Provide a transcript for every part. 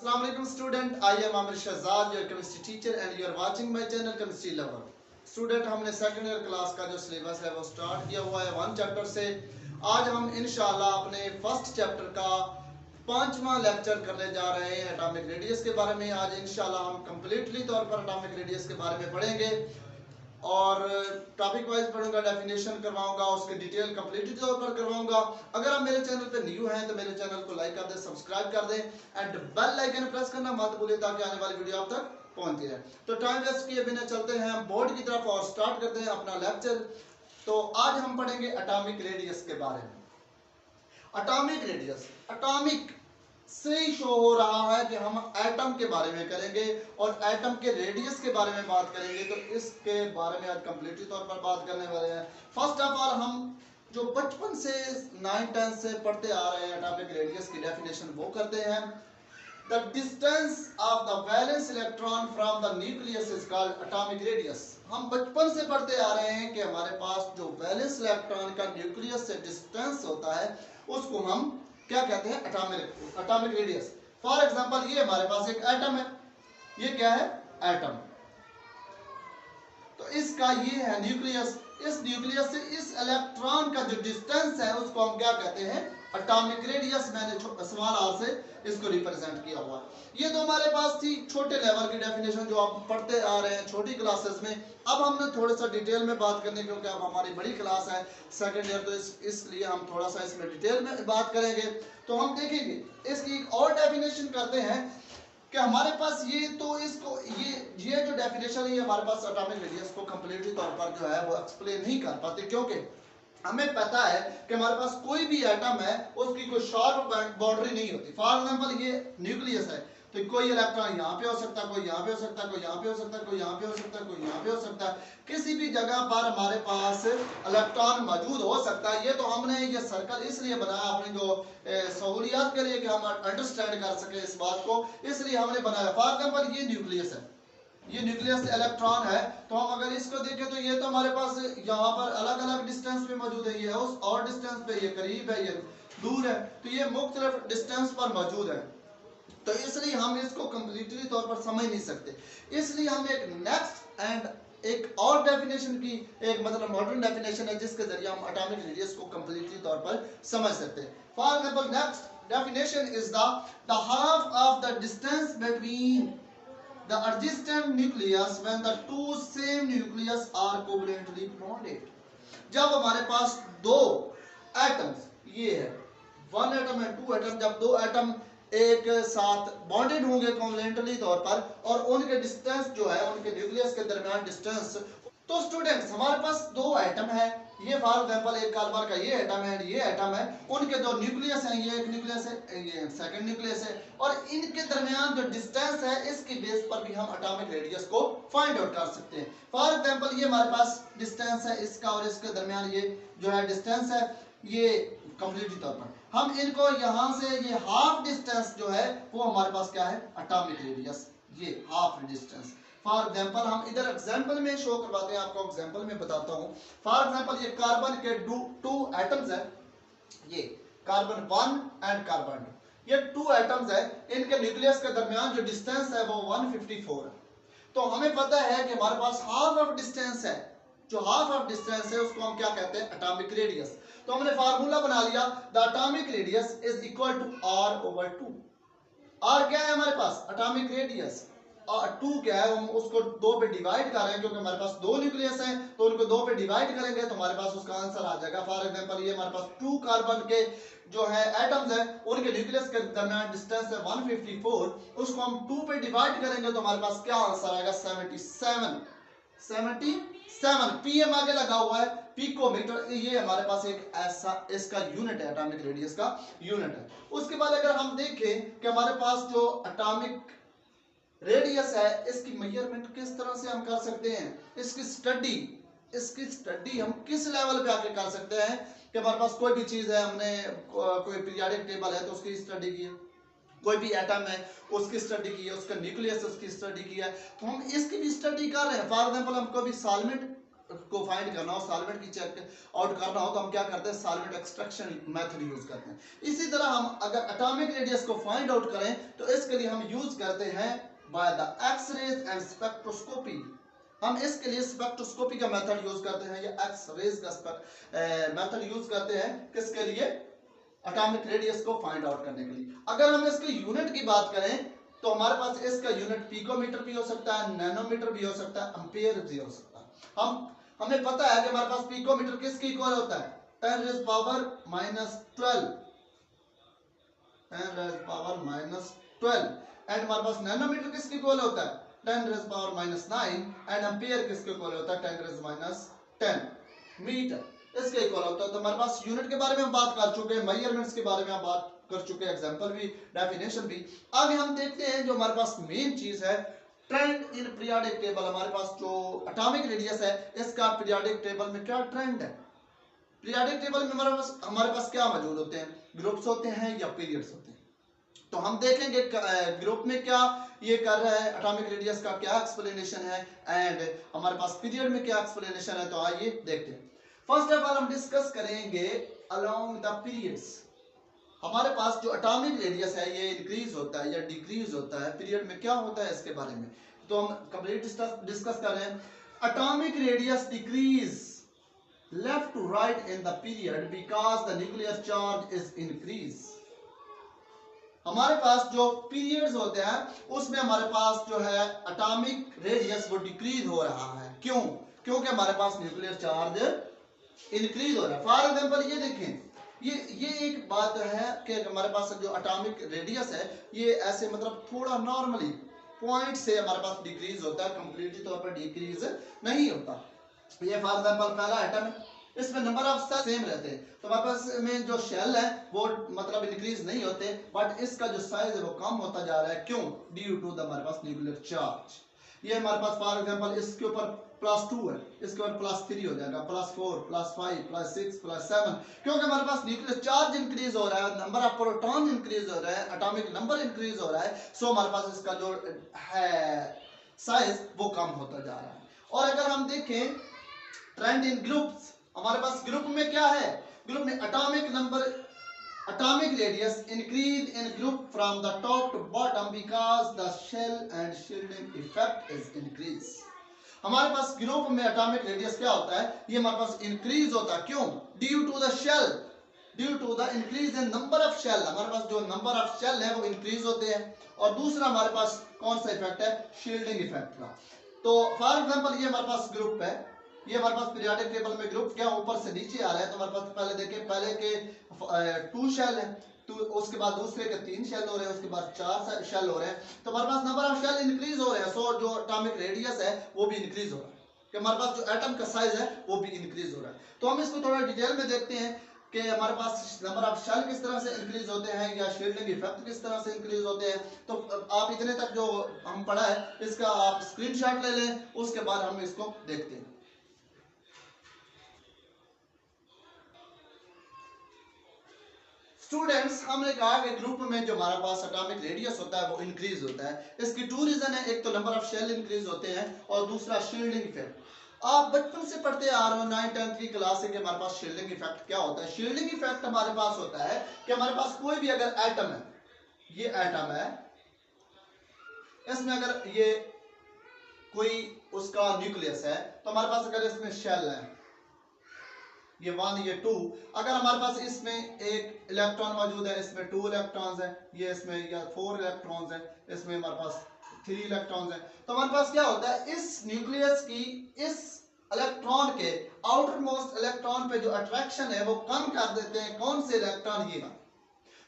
Assalamu alaikum student, I am Amir Shahzad, your chemistry teacher and you are watching my channel Chemistry Lover. Student, हमने second year class का जो syllabus है वो start किया हुआ है 1 चैप्टर से। आज हम इंशाल्लाह अपने फर्स्ट चैप्टर का 5वां लेक्चर करने जा रहे हैं एटॉमिक रेडियस के बारे में। आज इंशाल्लाह हम कंप्लीटली तौर पर एटॉमिक रेडियस के बारे में पढ़ेंगे और टॉपिक वाइज पढ़ूंगा, डेफिनेशन करवाऊंगा, उसके डिटेल कंप्लीटली तौर पर करवाऊंगा। अगर आप मेरे चैनल पे न्यू हैं तो मेरे चैनल को लाइक कर दें, सब्सक्राइब कर दें एंड बेल आइकन प्रेस करना मत भूलें ताकि आने वाली वीडियो आप तक पहुंचती रहे। तो टाइम वेस्ट किए बिना चलते हैं बोर्ड की तरफ और स्टार्ट करते हैं अपना लेक्चर। तो आज हम पढ़ेंगे एटॉमिक रेडियस के बारे में। एटॉमिक रेडियस, एटॉमिक से ही शो हो रहा है कि हम एटम के बारे में करेंगे और एटम के रेडियस के बारे में बात करेंगे। तो इसके बारे में आज कंप्लीटली तौर पर बात करने वाले हैं। फर्स्ट ऑफ ऑल हम जो बचपन से 9-10 से पढ़ते आ रहे हैं एटॉमिक रेडियस की डेफिनेशन वो करते हैं। The distance of the valence electron from the nucleus is called atomic radius. हम बचपन से पढ़ते आ रहे हैं कि हमारे पास जो वैलेंस इलेक्ट्रॉन का न्यूक्लियस से डिस्टेंस होता है उसको हम क्या कहते हैं, एटॉमिक रेडियस। फॉर एग्जांपल ये हमारे पास एक एटम है, ये क्या है, एटम। तो इसका ये है न्यूक्लियस। इस न्यूक्लियस से इस इलेक्ट्रॉन का जो डिस्टेंस है उसको हम क्या कहते हैं, एटॉमिक रेडियस। मैंने स्मॉल आर से इसको रिप्रेजेंट किया हुआ। ये तो हमारे पास थी छोटे लेवल की डेफिनेशन जो आप पढ़ते आ रहे हैं छोटी क्लासेस में। अब हमने थोड़ा सा डिटेल में बात करने, क्योंकि अब हमारी बड़ी क्लास है सेकंड ईयर, तो इसलिए हम थोड़ा सा इसमें डिटेल में बात करेंगे। तो हम देखेंगे इसकी एक और डेफिनेशन करते हैं कि हमारे पास ये तो इसको ये जो डेफिनेशन है हमारे पास एटॉमिक रेडियस को कंप्लीटली तौर पर जो है वो एक्सप्लेन नहीं कर पाते, क्योंकि हमें पता है कि हमारे पास कोई भी एटम है उसकी कोई शार्प बाउंड्री नहीं होती। फॉर एग्जांपल ये न्यूक्लियस है तो कोई इलेक्ट्रॉन यहाँ पे हो सकता है, कोई यहाँ पे हो सकता है, कोई यहाँ पे हो सकता है, कोई यहाँ पे हो सकता है, कोई यहाँ पे हो सकता है। किसी भी जगह पर हमारे पास इलेक्ट्रॉन मौजूद हो सकता है। ये तो हमने ये सर्कल इसलिए बनाया अपनी जो सहूलियत के लिए कि हम अंडरस्टैंड कर सके इस बात को, इसलिए हमने बनाया। फॉर एग्जाम्पल ये न्यूक्लियस है, ये न्यूक्लियस इलेक्ट्रॉन है। तो हम अगर इसको देखें तो ये तो हमारे पास यहाँ पर अलग अलग डिस्टेंस पे मौजूद है, ये उस और डिस्टेंस पे, ये करीब है, ये दूर है, तो ये मुख्तलिफ डिस्टेंस पर मौजूद है। तो इसलिए हम इसको कंप्लीटली तौर पर समझ नहीं सकते। इसलिए हमने एक नेक्स्ट एंड एक और डेफिनेशन की, एक मतलब मॉडर्न डेफिनेशन है जिसके जरिए हम एटॉमिक रेडियस को कंप्लीटली तौर पर समझ सकते हैं। For example next definition is the half of the distance between the adjacent nucleus when the two same nucleus are covalently bonded। जब हमारे पास दो एटम्स, ये है वन एटम है, टू एटम, जब दो एटम एक साथ बॉन्डेड होंगे कोवलेंटली तौर पर और उनके डिस्टेंस जो है, उनके न्यूक्लियस के दरमियान डिस्टेंस। तो स्टूडेंट्स हमारे पास दो एटम है, ये फॉर एग्जांपल एक कार्बन का ये एटम है, ये एटम है, उनके दो न्यूक्लियस हैं, ये एक न्यूक्लियस है, ये सेकंड न्यूक्लियस है, और इनके दरमियान जो डिस्टेंस है इसकी बेस पर भी हम एटॉमिक रेडियस को फाइंड आउट कर सकते हैं। फॉर एग्जांपल ये हमारे पास डिस्टेंस है इसका और इसके दरमियान ये जो है डिस्टेंस है, ये कंप्लीटली तौर पर हम इनको यहाँ से ये हाफ डिस्टेंस जो है वो हमारे पास क्या है, एटॉमिक रेडियस, ये हाफ डिस्टेंस। फॉर एग्जाम्पल हम इधर एग्जाम्पल में शो करवाते हैं, आपको एग्जाम्पल में बताता हूँ। फॉर एग्जाम्पल ये कार्बन के टू एटम्स है, ये कार्बन 1 एंड कार्बन 2, ये टू एटम्स है, इनके न्यूक्लियस के दरमियान जो डिस्टेंस है वो 154 है। तो हमें पता है कि हमारे पास हाफ ऑफ डिस्टेंस है, जो हाफ ऑफ डिस्टेंस है उसको हम क्या कहते हैं, एटॉमिक रेडियस। तो हमने फार्मूला बना लिया, the atomic radius is equal to r/2। r क्या है हमारे पास, एटॉमिक रेडियस, और 2 क्या है, हम उसको 2 पे डिवाइड कर रहे हैं क्योंकि हमारे पास दो न्यूक्लियस हैं, तो उनको 2 पे डिवाइड करेंगे तो हमारे पास उसका आंसर आ जाएगा। फॉर एग्जांपल ये हमारे पास 2 कार्बन के जो है एटम्स है, उनके न्यूक्लियस के दरमियान डिस्टेंस है 154, उसको हम 2 पे डिवाइड करेंगे तो हमारे पास क्या आंसर आएगा, 77 पीएम आगे लगा हुआ है, पिकोमीटर। ये हमारे पास एक ऐसा इसका यूनिट है, एटॉमिक रेडियस का यूनिट है। उसके बाद अगर हम देखें कि हमारे पास जो एटॉमिक रेडियस है इसकी मेजरमेंट किस तरह से हम कर सकते हैं, इसकी स्टडी हम किस लेवल पे आके कर सकते हैं कि हमारे पास कोई भी चीज है, हमने कोई पीरियोडिक टेबल है तो उसकी स्टडी की है, कोई भी एटम है उसकी स्टडी की है, उसका न्यूक्लियस उसकी स्टडी की है, तो हम इसकी भी स्टडी कर रहे हैं। फॉर एग्जांपल हम कोई भी सॉल्वेंट को फाइंड करना हो, सॉल्वेंट की चेक आउट करना हो, तो हम क्या करते हैं, सॉल्वेंट एक्सट्रैक्शन मेथड यूज करते हैं। इसी तरह हम अगर एटॉमिक रेडियस को फाइंड आउट करें तो इसके लिए हम यूज करते हैं by the X-rays and spectroscopy. हम इसके लिए स्पेक्ट्रोस्कोपी का मेथड यूज करते हैं या एक्स रेज का मेथड यूज करते हैं, किसके लिए, एटॉमिक रेडियस को फाइंड आउट करने के लिए। अगर हम इसके यूनिट की बात करें तो हमारे पास इसका यूनिट पिकोमीटर भी हो सकता है, नैनोमीटर भी हो सकता है, एम्पियर भी हो सकता है। हमें पता है कि हमारे पास पिकोमीटर किसके इक्वल होता है, 10 rays power -12, 10 rays power -12, and हमारे पास नैनोमीटर किसके इक्वल होता है, 10 रेज़ पावर -9, एंड एम्पियर किसके इक्वल होता है, 10 रेज़ -10 मीटर इसके इक्वल होता है। तो हमारे पास यूनिट के बारे में हम बात कर चुके हैं, मेजरमेंट्स के बारे में हम बात कर चुके हैं, एग्जांपल भी, डेफिनेशन भी। आगे हम देखते हैं जो हमारे पास मेन चीज है, ट्रेंड इन पीरियोडिक टेबल। हमारे पास जो एटॉमिक रेडियस है इसका पीरियोडिक टेबल में क्या ट्रेंड है। पीरियोडिक टेबल में हमारे पास क्या मौजूद होते हैं, ग्रुप्स होते हैं या पीरियड्स होते हैं। तो हम देखेंगे ग्रुप में क्या ये कर रहा है, एटॉमिक रेडियस का क्या एक्सप्लेनेशन है, एंड हमारे पास पीरियड में क्या एक्सप्लेनेशन है। तो आइए देखते हैं। फर्स्ट ऑफ ऑल हम डिस्कस करेंगे अलोंग द पीरियड्स। हमारे पास जो एटॉमिक रेडियस है ये इंक्रीज होता है या डिक्रीज होता है, पीरियड में क्या होता है इसके बारे में तो हम कंप्लीट डिस्कस कर रहे हैं। Atomic radius decrease left to right in the period because the nuclear charge is increase. हमारे पास जो पीरियड्स होते हैं उसमें हमारे पास जो है एटॉमिक रेडियस वो डिक्रीज हो रहा है। क्यों? क्योंकि हमारे पास न्यूक्लियर चार्ज इंक्रीज हो रहा है। फॉर एग्जांपल ये देखें, ये एक बात है कि हमारे पास जो एटॉमिक रेडियस है ये ऐसे मतलब थोड़ा नॉर्मली पॉइंट से हमारे पास डिक्रीज होता है, कंप्लीटली तौर पर डिक्रीज नहीं होता। ये फॉर एग्जांपल पहला एटम है, इसमें नंबर ऑफ सेल सेम रहते हैं, तो हमारे पास में जो शेल है वो मतलब इंक्रीज नहीं होते, बट इसका जो साइज है वो कम होता जा रहा है। क्यों? ड्यू टू द हमारे पास न्यूक्लियर चार्ज। ये हमारे पास फॉर एग्जांपल इसके ऊपर +2 है, इसके ऊपर +3 हो जाएगा, +4, +5, +6, +7, क्योंकि हमारे पास न्यूक्लियर चार्ज इंक्रीज हो रहा है, नंबर ऑफ प्रोटॉन इंक्रीज हो रहा है, एटॉमिक नंबर इंक्रीज हो रहा है, सो हमारे पास इसका जो है साइज वो कम होता जा रहा है। और अगर हम देखें ट्रेंड इन ग्रुप्स, हमारे पास ग्रुप में क्या है, ग्रुप में atomic radius increase in group from the top to bottom because the shell and shielding effect is increase। हमारे पास ग्रुप में एटॉमिक रेडियस क्या होता है, ये हमारे पास इंक्रीज होता है। क्यों? Due to the shell, due to the increase in number of shell. हमारे पास जो नंबर ऑफ शेल है वो इंक्रीज होते हैं। और दूसरा हमारे पास कौन सा इफेक्ट है, शील्डिंग इफेक्ट का। तो फॉर एग्जांपल ये हमारे पास ग्रुप है, ये हमारे पास पीरियोडिक टेबल में ग्रुप क्या ऊपर से नीचे आ रहा है, तो हमारे पास पहले देखिए, पहले के 2 शेल है, तो उसके बाद दूसरे के 3 शेल हो रहे हैं, उसके बाद 4 शेल हो रहे हैं, तो हमारे पास नंबर ऑफ शेल इंक्रीज हो रहे हैं। सो जो एटॉमिक रेडियस है वो भी इंक्रीज हो रहा है, कि हमारे पास जो एटम का साइज है वो भी इंक्रीज हो रहा है। तो हम इसको थोड़ा डिटेल में देखते हैं कि हमारे पास नंबर ऑफ शेल किस तरह से इंक्रीज होते हैं या शील्डिंग इफेक्ट किस तरह से इंक्रीज होते हैं। तो आप इतने तक जो हम पढ़ा है इसका आप स्क्रीनशॉट ले लें, उसके बाद हम इसको देखते हैं। स्टूडेंट्स, हमने कहा कि ग्रुप में जो हमारे पास एटॉमिक रेडियस होता है वो इंक्रीज होता है। इसकी 2 रीजन है, एक तो नंबर ऑफ शेल इंक्रीज होते हैं और दूसरा शील्डिंग इफेक्ट। आप बचपन से पढ़ते आ रहे हो 9th 10th की क्लास से कि हमारे पास शील्डिंग इफेक्ट क्या होता है। शील्डिंग इफेक्ट हमारे पास होता है कि हमारे पास कोई भी अगर एटम है, ये एटम है, इसमें अगर ये कोई उसका न्यूक्लियस है, तो हमारे पास अगर इसमें शेल है, ये 1 ये 2, अगर हमारे पास इसमें एक इलेक्ट्रॉन मौजूद है, इसमें 2 इलेक्ट्रॉन्स हैं, ये इसमें या 4 इलेक्ट्रॉन्स हैं, इसमें हमारे पास 3 इलेक्ट्रॉन्स हैं, तो हमारे पास क्या होता है, इस न्यूक्लियस की इस इलेक्ट्रॉन के आउटर मोस्ट इलेक्ट्रॉन पे जो अट्रैक्शन है वो कम कर देते हैं। कौन से इलेक्ट्रॉन? ये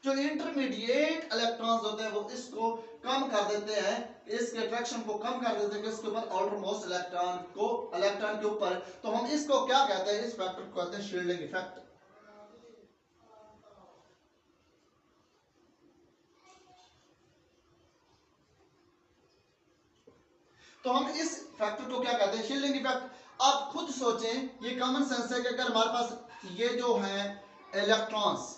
जो इंटरमीडिएट इलेक्ट्रॉन्स होते हैं वो इसको कम कर देते हैं, इसके अट्रैक्शन को कम कर देते हैं किसके ऊपर, आउटर मोस्ट इलेक्ट्रॉन के ऊपर। तो हम इसको क्या कहते हैं, इस फैक्टर को कहते हैं शील्डिंग इफेक्ट। तो हम इस फैक्टर को क्या कहते हैं, शील्डिंग इफेक्ट। आप खुद सोचें, ये कॉमन सेंस है कि अगर हमारे पास ये जो है इलेक्ट्रॉन्स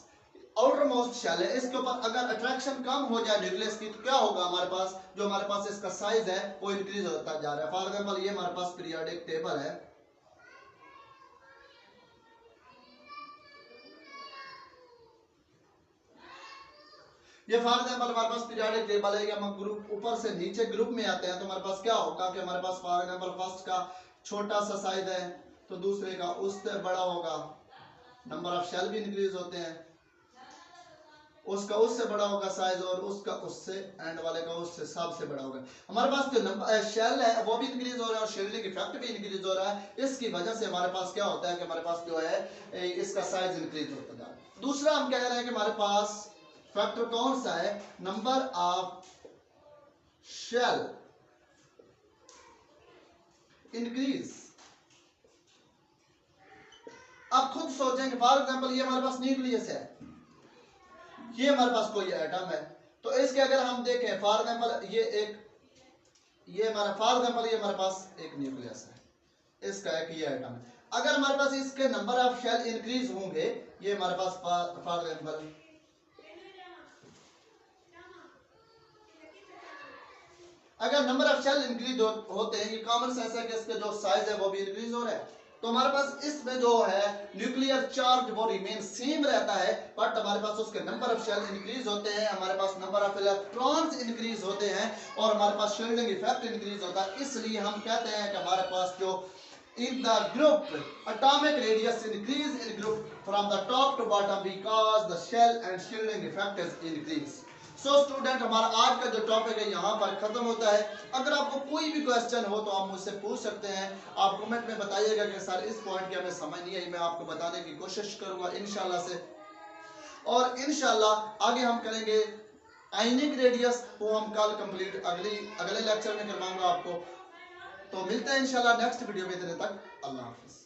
आउटर मोस्ट शेल है, इसके ऊपर अगर अट्रैक्शन कम हो जाए न्यूक्लियस की, तो क्या होगा, हमारे पास जो इसका साइज है वो इंक्रीज होता जा रहा है। फॉर एग्जांपल ये हमारे पास पीरियोडिक टेबल है, ये फॉर एग्जांपल हमारे पास पीरियोडिक टेबल है, हम ग्रुप ऊपर से नीचे ग्रुप में आते हैं तो हमारे पास क्या होगा कि हमारे पास फॉर एग्जांपल फर्स्ट का छोटा सा साइज है तो दूसरे का उससे बड़ा होगा, नंबर ऑफ शेल भी इंक्रीज होते हैं, उसका उससे बड़ा होगा साइज और उसका उससे एंड वाले का उससे सबसे बड़ा होगा। हमारे पास जो नंबर शेल है वो भी इंक्रीज हो रहा है और शील्डिंग इफेक्ट भी इंक्रीज हो रहा है। इसकी वजह से हमारे पास क्या होता है कि हमारे पास जो है इसका साइज इंक्रीज होता जा रहा है। दूसरा हम कह रहे हैं कि हमारे पास फैक्टर कौन सा है, नंबर ऑफ शेल इंक्रीज। आप खुद सोचें कि फॉर एग्जांपल ये हमारे पास न्यूक्लियस है, ये हमारे पास कोई एटम है, तो इसके अगर हम देखें फॉर एग्जांपल ये हमारा फॉर एग्जांपल ये हमारे पास एक न्यूक्लियस है, इसका एक ये एटम है। अगर हमारे पास इसके नंबर ऑफ शेल इंक्रीज होंगे, ये हमारे पास फॉर एग्जांपल अगर नंबर ऑफ शेल इंक्रीज होते हैं, ये कॉमन सेंस है कि इसके जो साइज है वो भी इंक्रीज हो रहा है, तो हमारे पास इसमें जो है न्यूक्लियर चार्ज वो रिमेन सेम रहता है, बट हमारे पास उसके नंबर ऑफ शेल इंक्रीज होते हैं, हमारे पास नंबर ऑफ इलेक्ट्रॉन्स इंक्रीज होते हैं और हमारे पास शील्डिंग इफेक्ट इंक्रीज होता है। इसलिए हम कहते हैं कि हमारे पास जो in the group atomic radius increase in group from the top to bottom because the shell and shielding effect is increase। So student हमारा आज का जो टॉपिक है यहाँ पर खत्म होता है। अगर आपको कोई भी क्वेश्चन हो तो आप मुझसे पूछ सकते हैं, आप कमेंट में बताइएगा कि सर इस पॉइंट की हमें समझ नहीं आई, मैं आपको बताने की कोशिश करूंगा इंशाल्लाह से। और इंशाल्लाह आगे हम करेंगे आयनिक रेडियस, वो हम कल कंप्लीट अगले लेक्चर में करवाऊंगा आपको। तो मिलते हैं इंशाल्लाह नेक्स्ट वीडियो में, इतने तक अल्लाह हाफिज।